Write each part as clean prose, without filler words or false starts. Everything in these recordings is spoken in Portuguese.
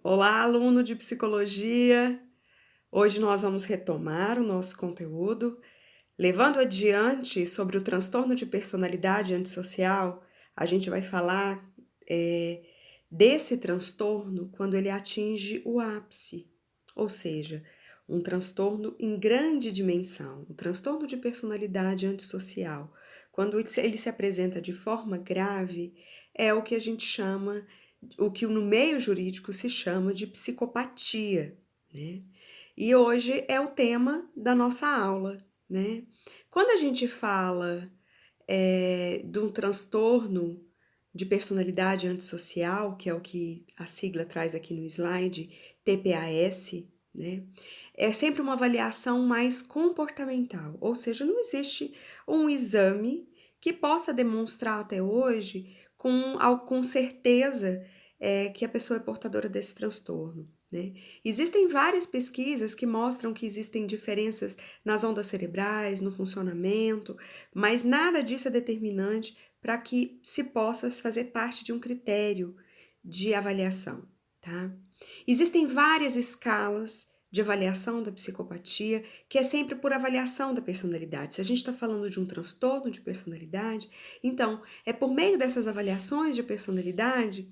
Olá, aluno de psicologia! Hoje nós vamos retomar o nosso conteúdo, levando adiante sobre o transtorno de personalidade antissocial. A gente vai falar eh, desse transtorno quando ele atinge o ápice, ou seja, um transtorno em grande dimensão, o transtorno de personalidade antissocial. Quando ele se apresenta de forma grave, é o que a gente chama, o que no meio jurídico se chama de psicopatia, né? E hoje é o tema da nossa aula, né? Quando a gente fala de um transtorno de personalidade antissocial, que é o que a sigla traz aqui no slide, TPAS, né? É sempre uma avaliação mais comportamental, ou seja, não existe um exame que possa demonstrar até hoje com certeza que a pessoa é portadora desse transtorno, né? Existem várias pesquisas que mostram que existem diferenças nas ondas cerebrais, no funcionamento, mas nada disso é determinante para que se possa fazer parte de um critério de avaliação, tá? Existem várias escalas de avaliação da psicopatia, que é sempre por avaliação da personalidade. Se a gente está falando de um transtorno de personalidade, então é por meio dessas avaliações de personalidade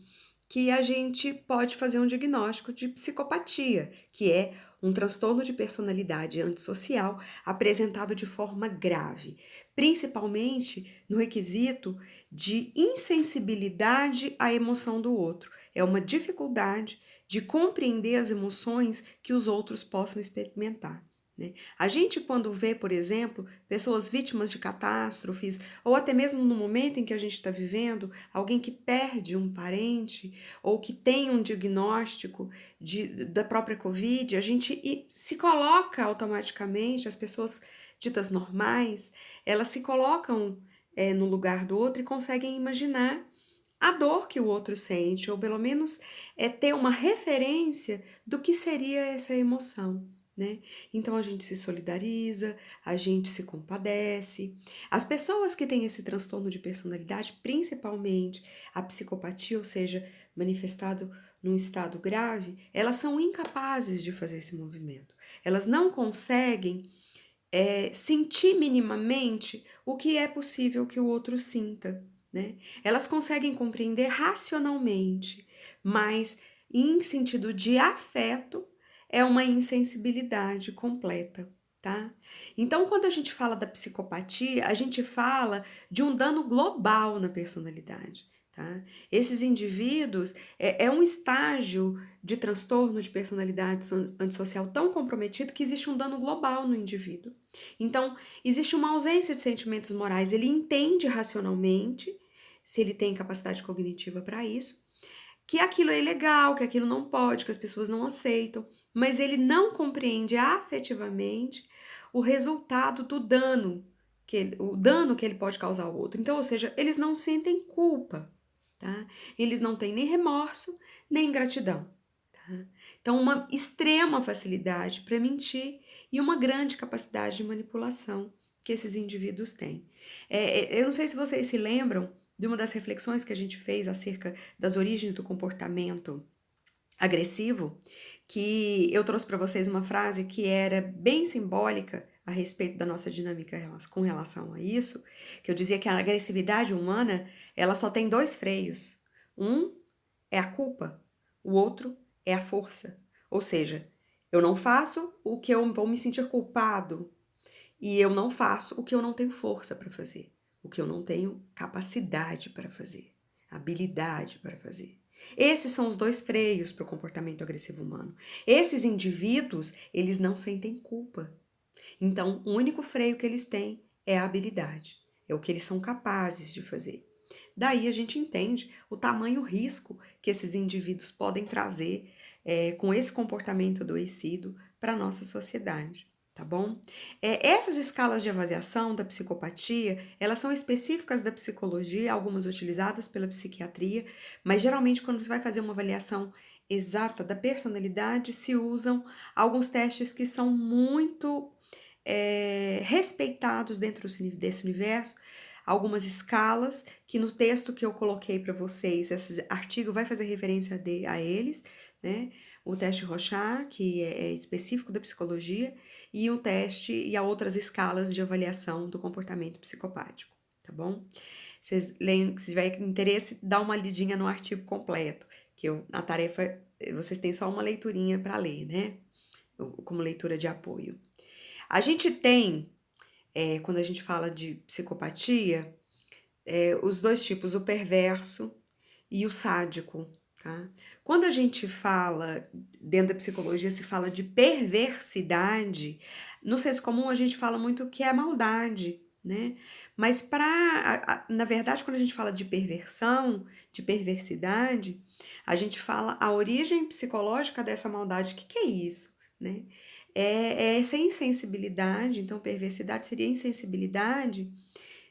que a gente pode fazer um diagnóstico de psicopatia, que é um transtorno de personalidade antissocial apresentado de forma grave, principalmente no requisito de insensibilidade à emoção do outro. É uma dificuldade de compreender as emoções que os outros possam experimentar, né? A gente, quando vê, por exemplo, pessoas vítimas de catástrofes, ou até mesmo no momento em que a gente está vivendo, alguém que perde um parente, ou que tem um diagnóstico da própria Covid, a gente se coloca automaticamente, as pessoas ditas normais, elas se colocam no lugar do outro e conseguem imaginar a dor que o outro sente, ou pelo menos ter uma referência do que seria essa emoção, né? Então a gente se solidariza, a gente se compadece. As pessoas que têm esse transtorno de personalidade, principalmente a psicopatia, ou seja, manifestado num estado grave, elas são incapazes de fazer esse movimento. Elas não conseguem sentir minimamente o que é possível que o outro sinta, né? Elas conseguem compreender racionalmente, mas em sentido de afeto é uma insensibilidade completa, tá? Então, quando a gente fala da psicopatia, a gente fala de um dano global na personalidade, tá? Esses indivíduos é um estágio de transtorno de personalidade antissocial tão comprometido que existe um dano global no indivíduo. Então, existe uma ausência de sentimentos morais. Ele entende racionalmente, se ele tem capacidade cognitiva para isso, que aquilo é ilegal, que aquilo não pode, que as pessoas não aceitam, mas ele não compreende afetivamente o resultado do dano, o dano que ele pode causar ao outro. Então, ou seja, eles não sentem culpa, tá? Eles não têm nem remorso, nem gratidão. Tá? Então, uma extrema facilidade para mentir e uma grande capacidade de manipulação que esses indivíduos têm. Eu não sei se vocês se lembram de uma das reflexões que a gente fez acerca das origens do comportamento agressivo, que eu trouxe para vocês uma frase que era bem simbólica a respeito da nossa dinâmica com relação a isso, que eu dizia que a agressividade humana, ela só tem dois freios. Um é a culpa, o outro é a força. Ou seja, eu não faço o que eu vou me sentir culpado e eu não faço o que eu não tenho força para fazer, o que eu não tenho capacidade para fazer, habilidade para fazer. Esses são os dois freios para o comportamento agressivo humano. Esses indivíduos, eles não sentem culpa. Então, o único freio que eles têm é a habilidade, é o que eles são capazes de fazer. Daí a gente entende o tamanho risco que esses indivíduos podem trazer com esse comportamento adoecido para a nossa sociedade, tá bom? Essas escalas de avaliação da psicopatia, elas são específicas da psicologia, algumas utilizadas pela psiquiatria, mas geralmente quando você vai fazer uma avaliação exata da personalidade, se usam alguns testes que são muito respeitados dentro desse universo, algumas escalas, que no texto que eu coloquei para vocês, esse artigo vai fazer referência a eles, né? O teste Rorschach, que é específico da psicologia, e um teste e a outras escalas de avaliação do comportamento psicopático, tá bom? Vocês leem, se tiver interesse, dá uma lidinha no artigo completo, que na tarefa vocês têm só uma leiturinha para ler, né? Como leitura de apoio. A gente tem, quando a gente fala de psicopatia, os dois tipos, o perverso e o sádico, tá? Quando a gente fala, dentro da psicologia se fala de perversidade, no senso comum a gente fala muito que é maldade, né? Mas na verdade, quando a gente fala de perversão, de perversidade, a gente fala a origem psicológica dessa maldade. O que é isso, né? É essa insensibilidade, então perversidade seria insensibilidade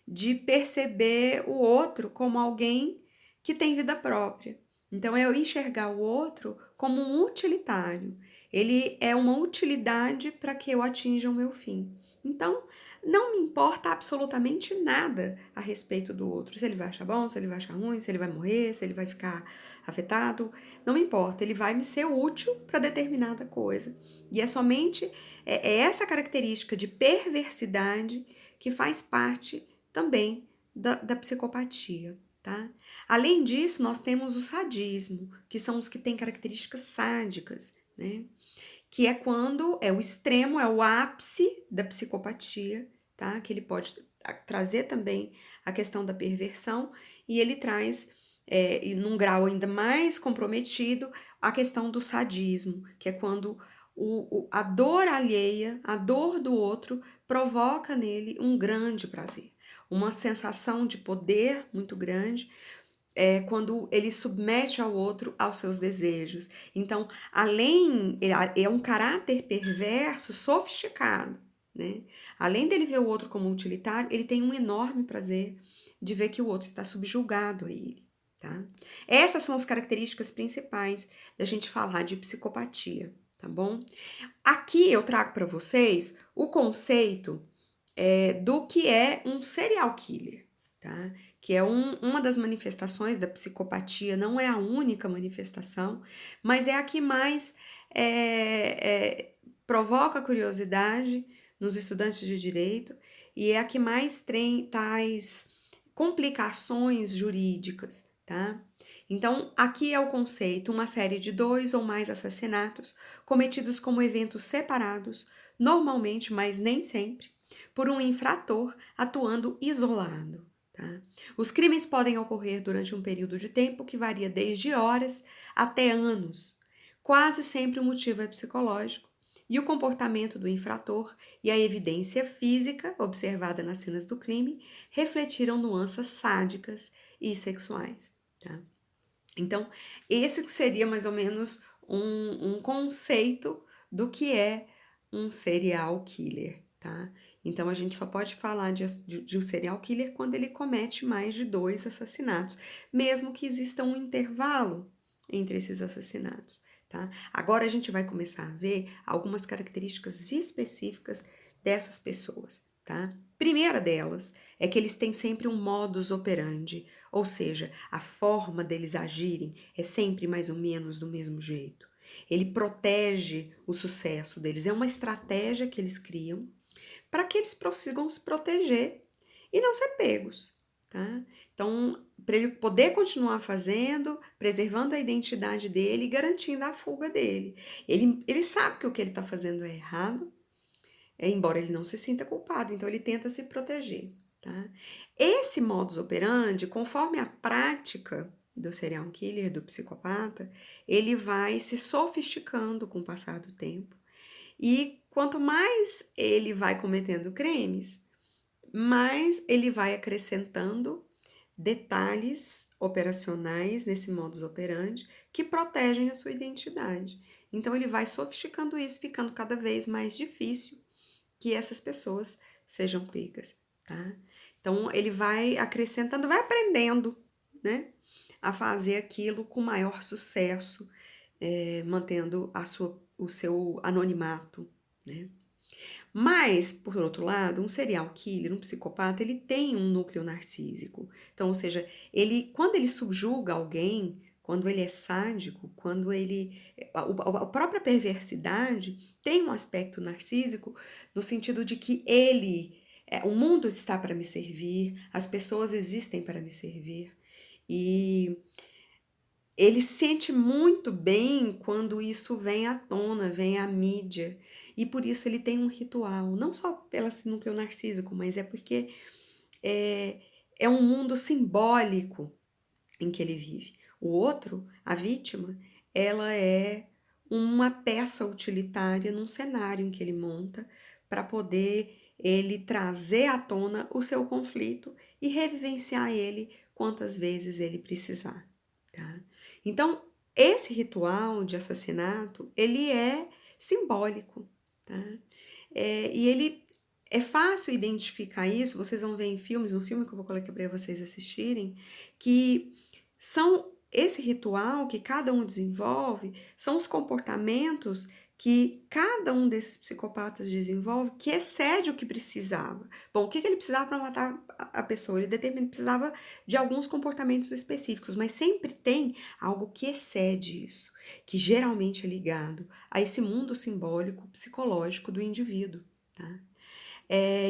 de perceber o outro como alguém que tem vida própria. Então, é eu enxergar o outro como um utilitário. Ele é uma utilidade para que eu atinja o meu fim. Então, não me importa absolutamente nada a respeito do outro. Se ele vai achar bom, se ele vai achar ruim, se ele vai morrer, se ele vai ficar afetado. Não me importa. Ele vai me ser útil para determinada coisa. E é somente essa característica de perversidade que faz parte também da psicopatia, tá? Além disso, nós temos o sadismo, que são os que têm características sádicas, né? Que é quando é o extremo, é o ápice da psicopatia, tá? Que ele pode trazer também a questão da perversão e ele traz, e num grau ainda mais comprometido, a questão do sadismo, que é quando a dor alheia, a dor do outro, provoca nele um grande prazer, uma sensação de poder muito grande, quando ele submete ao outro aos seus desejos. Então, é um caráter perverso sofisticado, né? Além dele ver o outro como utilitário, ele tem um enorme prazer de ver que o outro está subjugado a ele, tá? Essas são as características principais da gente falar de psicopatia, tá bom? Aqui eu trago para vocês o conceito do que é um serial killer, tá? Que é uma das manifestações da psicopatia, não é a única manifestação, mas é a que mais provoca curiosidade nos estudantes de direito e é a que mais tem tais complicações jurídicas, tá? Então, aqui é o conceito, uma série de 2 ou mais assassinatos cometidos como eventos separados, normalmente, mas nem sempre, por um infrator atuando isolado. Tá? Os crimes podem ocorrer durante um período de tempo que varia desde horas até anos. Quase sempre o motivo é psicológico e o comportamento do infrator e a evidência física observada nas cenas do crime refletiram nuances sádicas e sexuais. Tá? Então, esse seria mais ou menos um conceito do que é um serial killer, tá? Então, a gente só pode falar de um serial killer quando ele comete mais de 2 assassinatos, mesmo que exista um intervalo entre esses assassinatos, tá? Agora a gente vai começar a ver algumas características específicas dessas pessoas, tá? Primeira delas é que eles têm sempre um modus operandi, ou seja, a forma deles agirem é sempre mais ou menos do mesmo jeito. Ele protege o sucesso deles, é uma estratégia que eles criam para que eles prossigam se proteger e não ser pegos, tá? Então, para ele poder continuar fazendo, preservando a identidade dele e garantindo a fuga dele. Ele sabe que o que ele está fazendo é errado, embora ele não se sinta culpado, então ele tenta se proteger, tá? Esse modus operandi, conforme a prática do serial killer, do psicopata, ele vai se sofisticando com o passar do tempo. E quanto mais ele vai cometendo crimes, mais ele vai acrescentando detalhes operacionais nesse modus operandi que protegem a sua identidade. Então ele vai sofisticando isso, ficando cada vez mais difícil que essas pessoas sejam pegas, tá? Então ele vai acrescentando, vai aprendendo, né, a fazer aquilo com maior sucesso, mantendo o seu anonimato, né? Mas, por outro lado, um serial killer, um psicopata, ele tem um núcleo narcísico. Então, ou seja, quando ele subjuga alguém, quando ele é sádico, quando a própria perversidade tem um aspecto narcísico no sentido de que o mundo está para me servir, as pessoas existem para me servir. E ele sente muito bem quando isso vem à tona, vem à mídia. E por isso ele tem um ritual, não só pelo núcleo narcísico, mas é porque é, é um mundo simbólico em que ele vive. O outro, a vítima, ela é uma peça utilitária num cenário em que ele monta para poder ele trazer à tona o seu conflito e revivenciar ele quantas vezes ele precisar, tá? Então, esse ritual de assassinato, ele é simbólico, tá? E ele é fácil identificar isso, vocês vão ver em filmes, no filme que eu vou colocar para vocês assistirem, que são esse ritual que cada um desenvolve, são os comportamentos que cada um desses psicopatas desenvolve que excede o que precisava. Bom, o que ele precisava para matar a pessoa? Ele precisava de alguns comportamentos específicos, mas sempre tem algo que excede isso, que geralmente é ligado a esse mundo simbólico, psicológico do indivíduo, tá?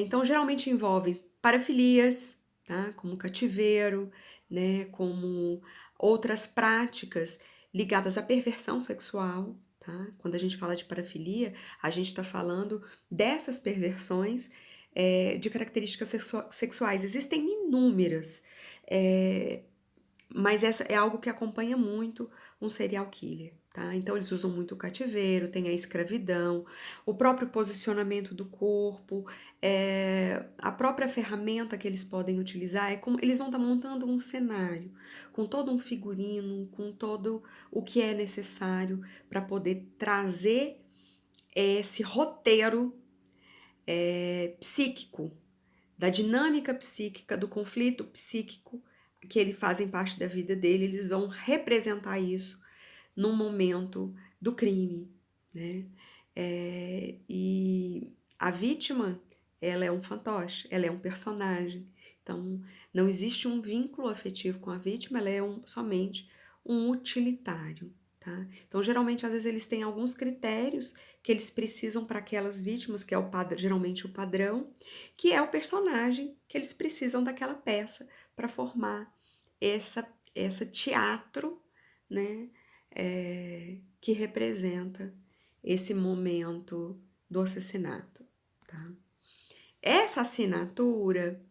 Então, geralmente envolve parafilias, tá? Como cativeiro, né? Como outras práticas ligadas à perversão sexual, tá? Quando a gente fala de parafilia, a gente está falando dessas perversões de características sexuais. Existem inúmeras, mas essa é algo que acompanha muito um serial killer, tá? Então eles usam muito o cativeiro, tem a escravidão, o próprio posicionamento do corpo, a própria ferramenta que eles podem utilizar, é como eles vão estar montando um cenário, com todo um figurino, com todo o que é necessário para poder trazer esse roteiro psíquico, da dinâmica psíquica, do conflito psíquico que eles fazem parte da vida dele, eles vão representar isso no momento do crime, né? E a vítima, ela é um fantoche, ela é um personagem. Então, não existe um vínculo afetivo com a vítima, ela é somente um utilitário, tá? Então, geralmente, às vezes, eles têm alguns critérios que eles precisam para aquelas vítimas, que é geralmente o padrão, que é o personagem que eles precisam daquela peça para formar essa teatro, né? Que representa esse momento do assassinato, tá? Essa assinatura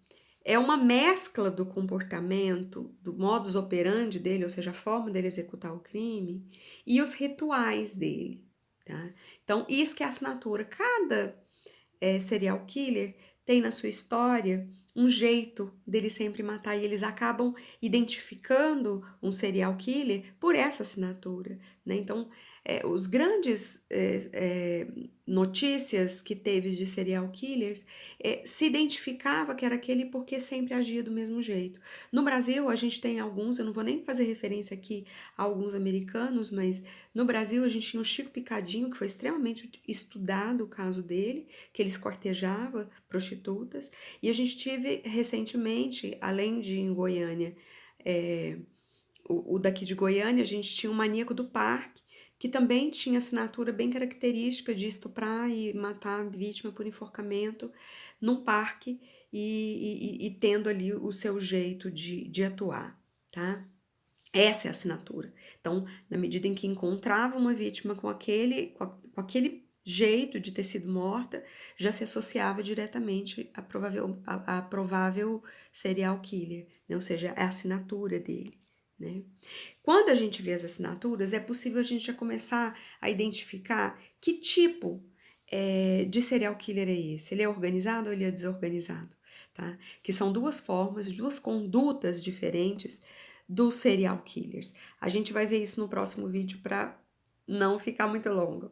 é uma mescla do comportamento, do modus operandi dele, ou seja, a forma dele executar o crime, e os rituais dele, tá? Então, isso que é a assinatura. Cada serial killer tem na sua história um jeito dele sempre matar, e eles acabam identificando um serial killer por essa assinatura, né? Então, os grandes notícias que teve de serial killers se identificava que era aquele porque sempre agia do mesmo jeito. No Brasil, a gente tem alguns, eu não vou nem fazer referência aqui a alguns americanos, mas no Brasil a gente tinha o Chico Picadinho, que foi extremamente estudado o caso dele, que ele esquartejava prostitutas, e a gente tive recentemente, além de em Goiânia, o daqui de Goiânia, a gente tinha o Maníaco do Parque, que também tinha assinatura bem característica de estuprar e matar a vítima por enforcamento num parque e tendo ali o seu jeito de atuar, tá? Essa é a assinatura. Então, na medida em que encontrava uma vítima com aquele jeito de ter sido morta, já se associava diretamente a provável serial killer, né? Ou seja, é a assinatura dele, né? Quando a gente vê as assinaturas, é possível a gente já começar a identificar que tipo de serial killer é esse. Ele é organizado ou ele é desorganizado, tá? Que são duas formas, duas condutas diferentes dos serial killers. A gente vai ver isso no próximo vídeo para não ficar muito longo.